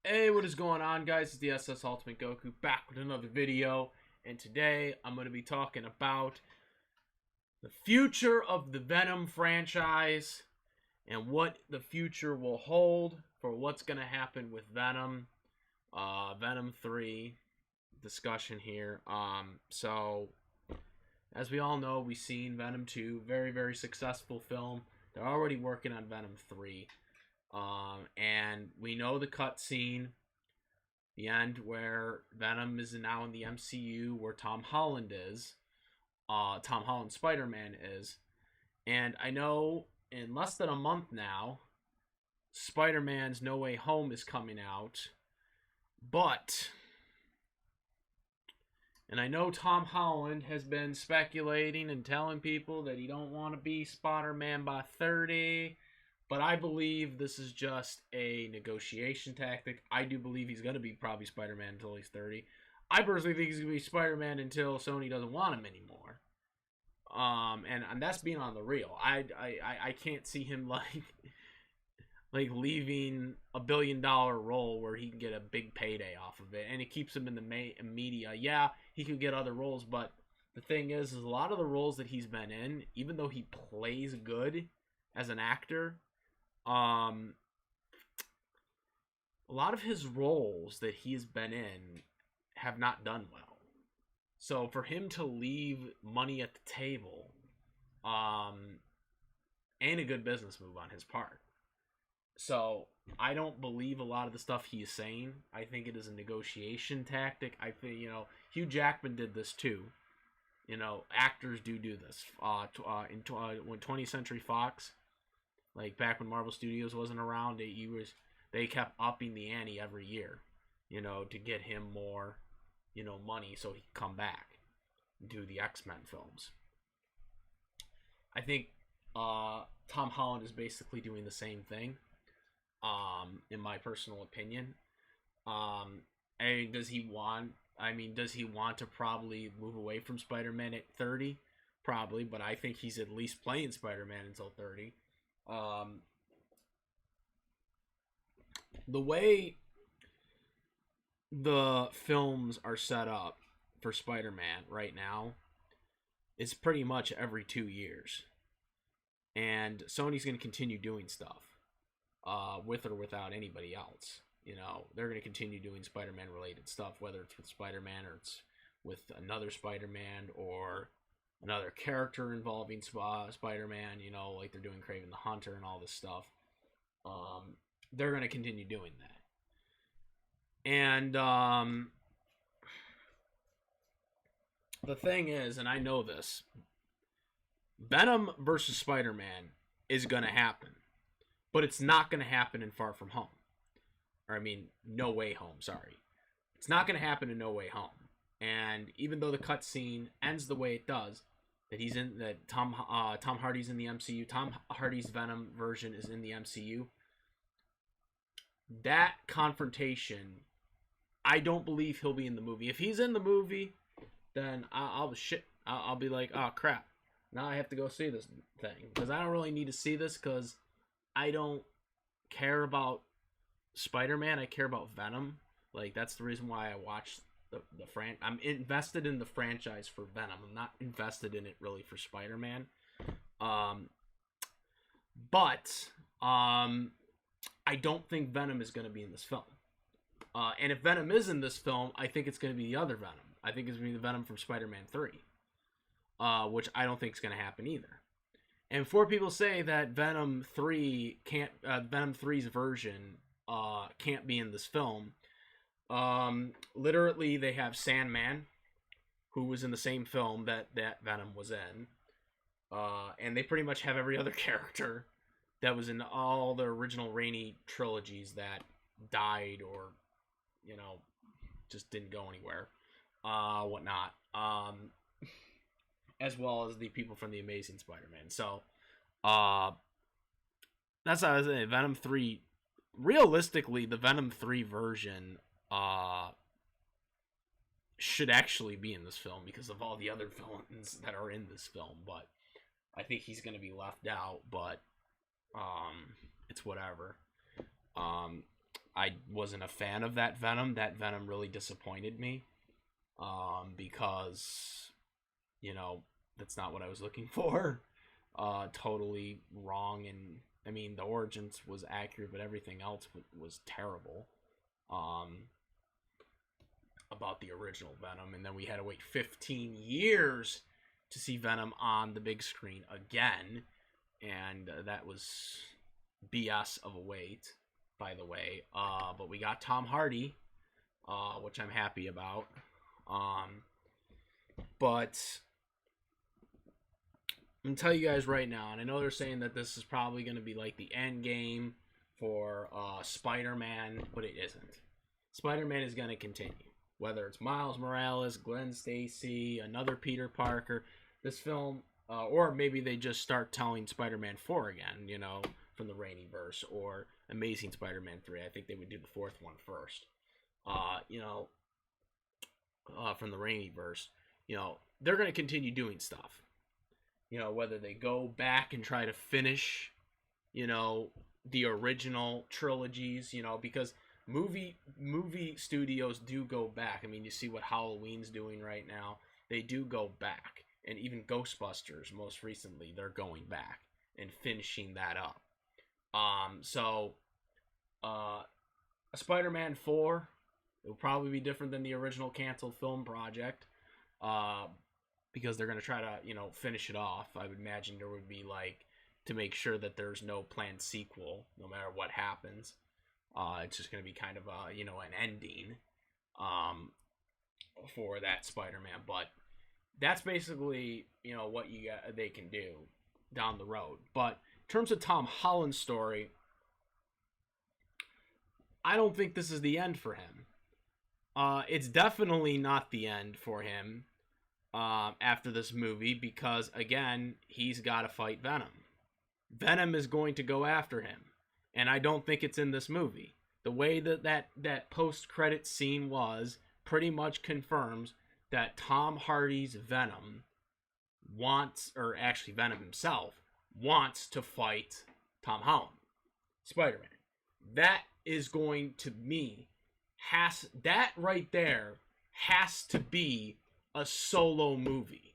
Hey, what is going on, guys? It's the SS Ultimate Goku back with another video, and today I'm going to be talking about the future of the Venom franchise and what the future will hold for what's going to happen with Venom. Venom 3 discussion here. So as we all know, we've seen Venom 2, very, very successful film. They're already working on Venom 3. And we know the cutscene, the end where Venom is now in the MCU, where Tom Holland is, Tom Holland Spider-Man is, and I know in less than a month now, Spider-Man's No Way Home is coming out, and I know Tom Holland has been speculating and telling people that he don't want to be Spider-Man by 30. But I believe this is just a negotiation tactic. I do believe he's going to be probably Spider-Man until he's 30. I personally think he's going to be Spider-Man until Sony doesn't want him anymore. And that's being on the real. I can't see him like leaving $1 billion role where he can get a big payday off of it, and it keeps him in the media. Yeah, he could get other roles, but the thing is a lot of the roles that he's been in, even though he plays good as an actor, a lot of his roles that he's been in have not done well. So for him to leave money at the table, ain't a good business move on his part. So I don't believe a lot of the stuff he is saying. I think it is a negotiation tactic. I think, Hugh Jackman did this too. Actors do this. When 20th Century Fox, like back when Marvel Studios wasn't around, they kept upping the ante every year, to get him more, money so he could come back and do the X-Men films. I think Tom Holland is basically doing the same thing, in my personal opinion. And does he want to probably move away from Spider-Man at 30? Probably, but I think he's at least playing Spider-Man until 30. The way the films are set up for Spider-Man right now is pretty much every 2 years, and Sony's going to continue doing stuff, with or without anybody else. They're going to continue doing Spider-Man related stuff, whether it's with Spider-Man or it's with another Spider-Man or another character involving Spider-Man, like they're doing Kraven the Hunter and all this stuff. They're going to continue doing that. And the thing is, and I know this, Venom versus Spider-Man is going to happen. But it's not going to happen in Far From Home. No Way Home, sorry. It's not going to happen in No Way Home. And even though the cutscene ends the way it does, that Tom Hardy's in the MCU, Tom Hardy's Venom version is in the MCU, that confrontation, I don't believe he'll be in the movie. If he's in the movie, then I'll be like, oh crap, now I have to go see this thing, because I don't really need to see this, because I don't care about Spider-Man. I care about Venom. Like, that's the reason why I watched the I'm invested in the franchise for Venom. I'm not invested in it really for Spider-Man. But I don't think Venom is going to be in this film. And if Venom is in this film, I think it's going to be the other Venom. I think it's going to be the Venom from Spider-Man 3. Which I don't think is going to happen either. And before people say that Venom 3's version can't be in this film, literally they have Sandman, who was in the same film that Venom was in, and they pretty much have every other character that was in all the original Raimi trilogies that died or, just didn't go anywhere, whatnot. As well as the people from the Amazing Spider-Man. So, that's how I was saying. Venom 3, realistically, the Venom 3 version should actually be in this film because of all the other villains that are in this film. But I think he's going to be left out, but it's whatever. I wasn't a fan of that Venom. That Venom really disappointed me. Because, that's not what I was looking for. Totally wrong. And, I mean, the origins was accurate, but everything else was terrible. About the original Venom. And then we had to wait 15 years to see Venom on the big screen again. And that was BS of a wait, by the way. But we got Tom Hardy, which I'm happy about. But I'm going to tell you guys right now, and I know they're saying that this is probably going to be like the end game for Spider-Man, but it isn't. Spider-Man is going to continue. Whether it's Miles Morales, Gwen Stacy, another Peter Parker, this film, or maybe they just start telling Spider-Man 4 again, from the Raimi-verse, or Amazing Spider-Man 3. I think they would do the fourth one first. From the Raimi-verse, they're going to continue doing stuff. Whether they go back and try to finish, the original trilogies, because movie studios do go back. I mean, you see what Halloween's doing right now. They do go back. And even Ghostbusters, most recently, they're going back and finishing that up. Spider-Man 4, it will probably be different than the original canceled film project. Because they're going to try to, finish it off. I would imagine there would be, to make sure that there's no planned sequel, no matter what happens. It's just going to be kind of, an ending for that Spider-Man. But that's basically, what they can do down the road. But in terms of Tom Holland's story, I don't think this is the end for him. It's definitely not the end for him after this movie because, again, he's got to fight Venom. Venom is going to go after him. And I don't think it's in this movie. The way that post-credit scene was pretty much confirms that Tom Hardy's Venom Venom himself, wants to fight Tom Holland, Spider-Man. That is going to that right there has to be a solo movie.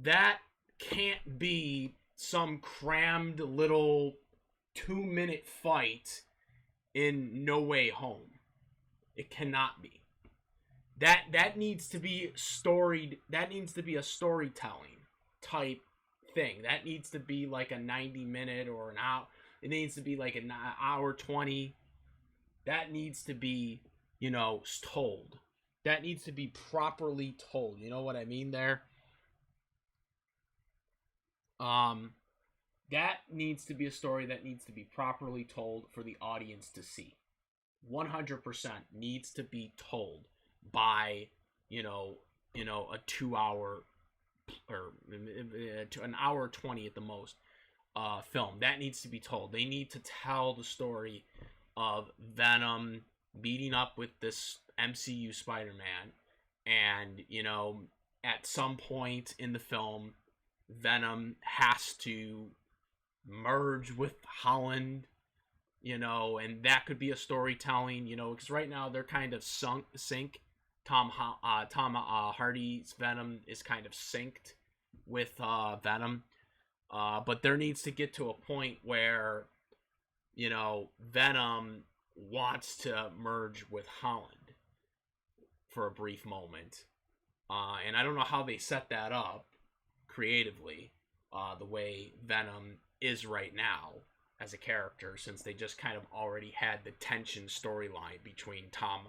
That can't be some crammed little 2-minute fight in No Way Home. It cannot be. That needs to be storied. That needs to be a storytelling type thing. That needs to be like a 90-minute or an hour. It needs to be like an hour 20. That needs to be, told. That needs to be properly told. You know what I mean there? That needs to be a story that needs to be properly told for the audience to see. 100% needs to be told by, a 2 hour or an hour 20 at the most film. That needs to be told. They need to tell the story of Venom meeting up with this MCU Spider-Man, and, at some point in the film, Venom has to merge with Holland, and that could be a storytelling, because right now they're kind of sync. Tom Hardy's Venom is kind of synced with Venom, but there needs to get to a point where, Venom wants to merge with Holland for a brief moment, and I don't know how they set that up creatively, the way Venom is right now as a character, since they just kind of already had the tension storyline between Tom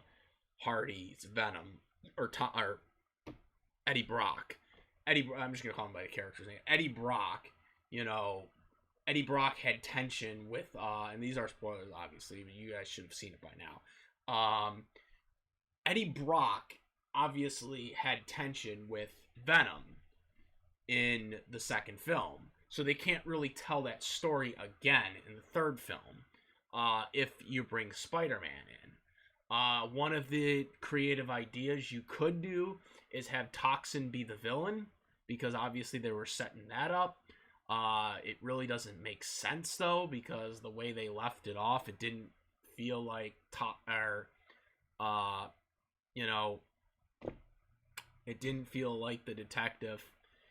Hardy's Venom or Eddie Brock. I'm just gonna call him by the character's name. Eddie Brock. Eddie Brock had tension with, and these are spoilers, obviously, but you guys should have seen it by now. Eddie Brock obviously had tension with Venom in the second film, so they can't really tell that story again in the third film if you bring Spider-Man in. One of the creative ideas you could do is have Toxin be the villain, because obviously they were setting that up. It really doesn't make sense, though, because the way they left it off, it didn't feel like uh, you know, it didn't feel like the detective,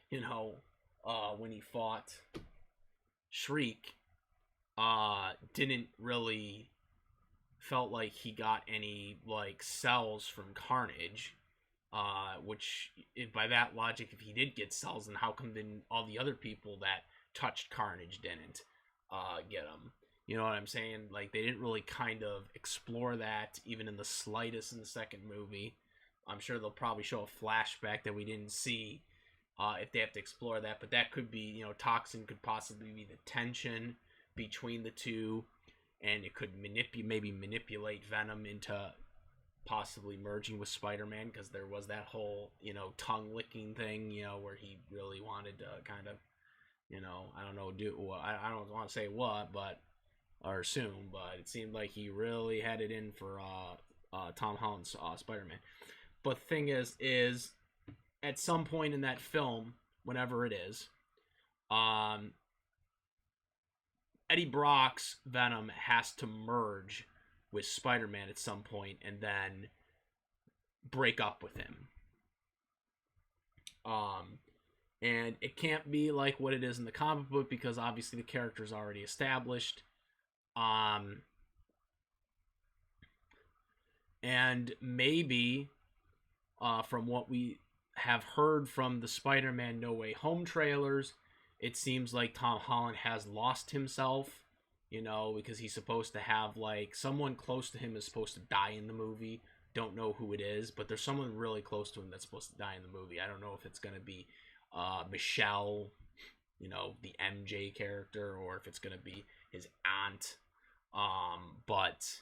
when he fought Shriek, didn't really felt like he got any like cells from Carnage. Which by that logic, if he did get cells, then how come then all the other people that touched Carnage didn't get them? You know what I'm saying? Like, they didn't really kind of explore that even in the slightest in the second movie. I'm sure they'll probably show a flashback that we didn't see if they have to explore that. But that could be, Toxin could possibly be the tension between the two, and it could maybe manipulate Venom into possibly merging with Spider-Man, because there was that whole, tongue licking thing, where he really wanted to kind of, I don't know, I don't want to say what, but, or assume, but it seemed like he really had it in for Tom Holland's Spider-Man. But the thing is at some point in that film, whenever it is, Eddie Brock's Venom has to merge with Spider-Man at some point and then break up with him. And it can't be like what it is in the comic book, because obviously the character is already established. And maybe from what we have heard from the Spider-Man No Way Home trailers, it seems like Tom Holland has lost himself, because he's supposed to have, like, someone close to him is supposed to die in the movie. Don't know who it is, but there's someone really close to him that's supposed to die in the movie. I don't know if it's going to be Michelle, the MJ character, or if it's going to be his aunt. But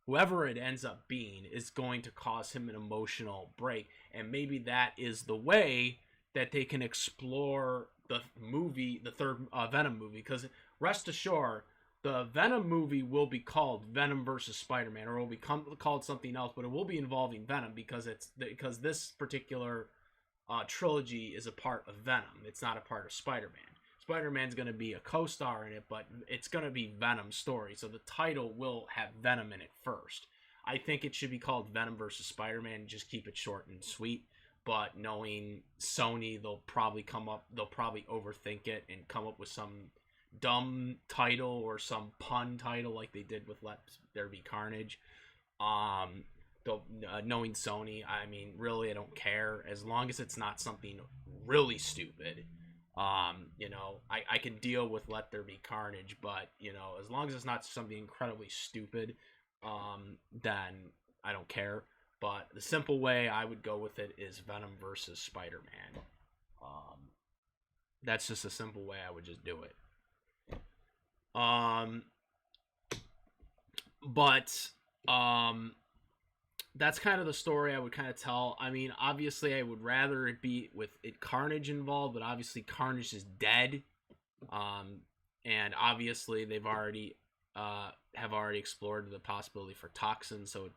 whoever it ends up being is going to cause him an emotional break, and maybe that is the way that they can explore the third Venom movie. Because rest assured, the Venom movie will be called Venom versus Spider-Man, or it will be called something else, but it will be involving Venom, because this particular trilogy is a part of Venom. It's not a part of Spider-Man. Spider-Man's going to be a co-star in it, but it's going to be Venom's story, so the title will have Venom in it first. I think it should be called Venom versus Spider-Man, just keep it short and sweet. But knowing Sony, they'll probably overthink it and come up with some dumb title or some pun title like they did with Let There Be Carnage. Knowing Sony, I mean, really, I don't care, as long as it's not something really stupid. I can deal with Let There Be Carnage, but, as long as it's not something incredibly stupid, then I don't care. But the simple way I would go with it is Venom versus Spider-Man. That's just a simple way I would just do it. That's kind of the story I would kind of tell. I mean, obviously, I would rather it be with Carnage involved, but obviously Carnage is dead. And obviously they've already explored the possibility for Toxin, so it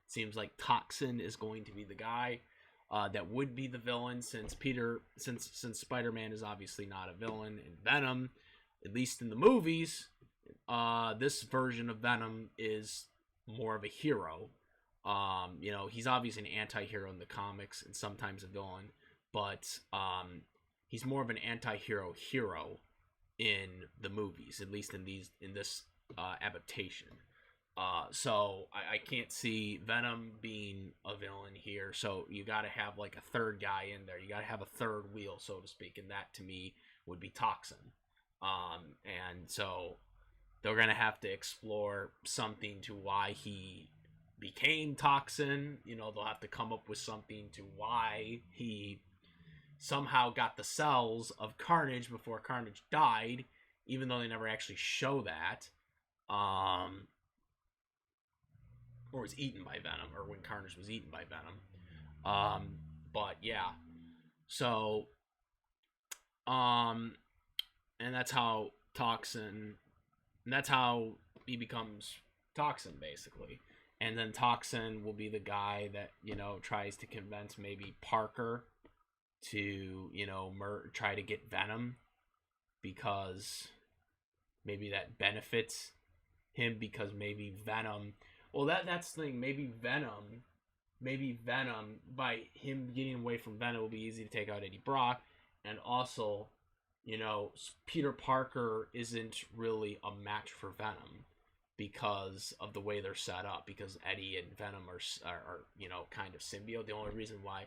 seems like Toxin is going to be the guy that would be the villain, since Spider-Man is obviously not a villain, and Venom, at least in the movies, this version of Venom is more of a hero. He's obviously an anti-hero in the comics and sometimes a villain, but he's more of an anti-hero in the movies, at least in this adaptation. So I can't see Venom being a villain here. So you got to have like a third guy in there. You got to have a third wheel, so to speak, and that to me would be Toxin. And so they're gonna have to explore something to why he became Toxin. They'll have to come up with something to why he somehow got the cells of Carnage before Carnage died, even though they never actually show that. Or was eaten by Venom, or when Carnage was eaten by Venom. But yeah. So, and that's how he becomes Toxin, basically. And then Toxin will be the guy that, tries to convince maybe Parker to, try to get Venom, because maybe that benefits him because maybe Venom. Well, that's the thing. Maybe Venom, by him getting away from Venom, will be easy to take out Eddie Brock, and also, Peter Parker isn't really a match for Venom because of the way they're set up. Because Eddie and Venom are kind of symbiote. The only reason why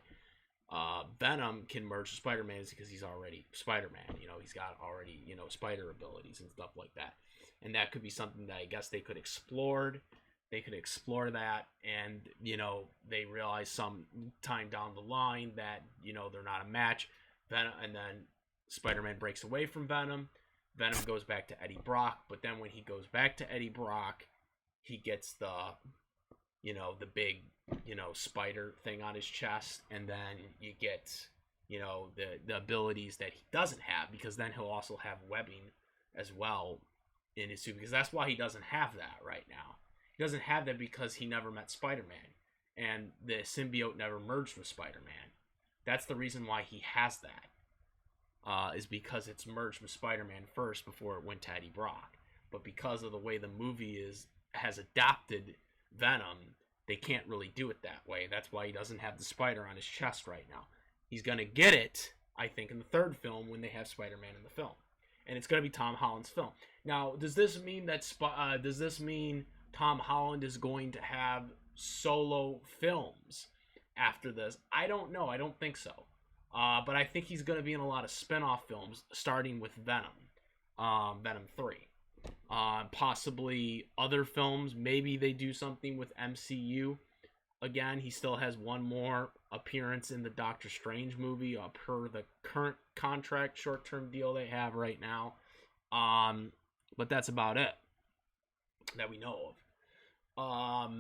Venom can merge with Spider-Man is because he's already Spider-Man. He's got already spider abilities and stuff like that, and that could be something that I guess they could explore. They could explore that, and they realize some time down the line that they're not a match. Venom, and then Spider-Man breaks away from Venom. Venom goes back to Eddie Brock, but then when he goes back to Eddie Brock, he gets the big spider thing on his chest, and then you get the abilities that he doesn't have, because then he'll also have webbing as well in his suit, because that's why he doesn't have that right now. He doesn't have that because he never met Spider-Man, and the symbiote never merged with Spider-Man. That's the reason why he has that, is because it's merged with Spider-Man first before it went to Eddie Brock. But because of the way the movie has adapted Venom, they can't really do it that way. That's why he doesn't have the spider on his chest right now. He's going to get it, I think, in the third film when they have Spider-Man in the film. And it's going to be Tom Holland's film. Now, does this mean Tom Holland is going to have solo films after this? I don't know. I don't think so. But I think he's going to be in a lot of spin-off films, starting with Venom. Venom 3. Possibly other films. Maybe they do something with MCU. Again, he still has one more appearance in the Doctor Strange movie per the current contract short-term deal they have right now. But that's about it that we know of.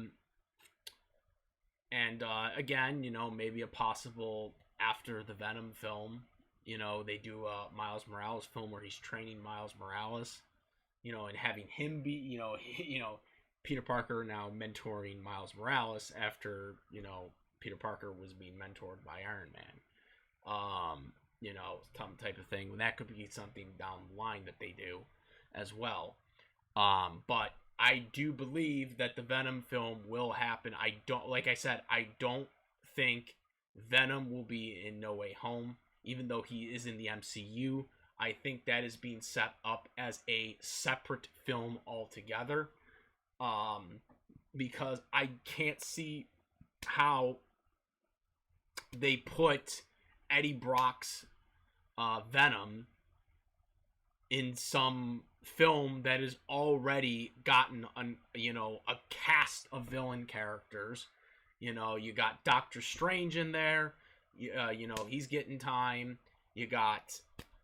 Again, maybe a possible after the Venom film, they do a Miles Morales film where he's training Miles Morales, and having him be, Peter Parker now mentoring Miles Morales after, Peter Parker was being mentored by Iron Man. Some type of thing. That could be something down the line that they do as well. But I do believe that the Venom film will happen. I don't think Venom will be in No Way Home, even though he is in the MCU. I think that is being set up as a separate film altogether. Because I can't see how they put Eddie Brock's Venom in some film that has already gotten a cast of villain characters. You got Doctor Strange in there. He's getting time. You got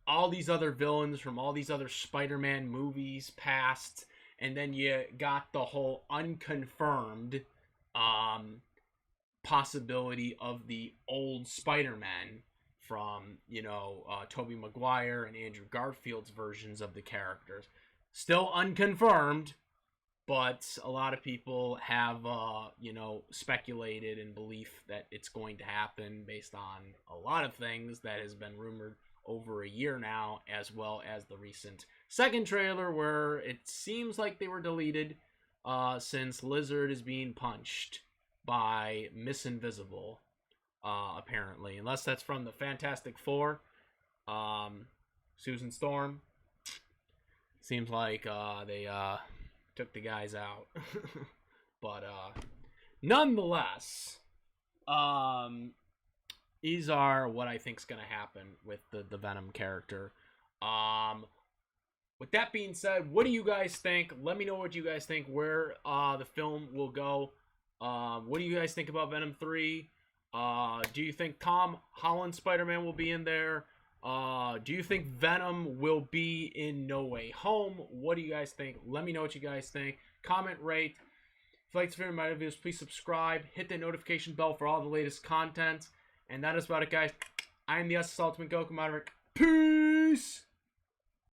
all these other villains from all these other Spider-Man movies past, and then you got the whole unconfirmed possibility of the old Spider-Man from, Tobey Maguire and Andrew Garfield's versions of the characters. Still unconfirmed, but a lot of people have, speculated and belief that it's going to happen based on a lot of things that has been rumored over a year now, as well as the recent second trailer where it seems like they were deleted since Lizard is being punched by Miss Invisible, apparently. Unless that's from the Fantastic Four. Susan Storm. Seems like they took the guys out. But nonetheless, these are what I think is going to happen with the Venom character. With that being said, what do you guys think? Let me know what you guys think, where the film will go. What do you guys think about Venom 3? Do you think Tom Holland Spider-Man will be in there? Do you think Venom will be in No Way Home? What do you guys think? Let me know what you guys think. Comment, rate. If you like this video, my videos, please subscribe. Hit the notification bell for all the latest content. And that is about it, guys. I am the SS Ultimate Goku Maverick. Peace!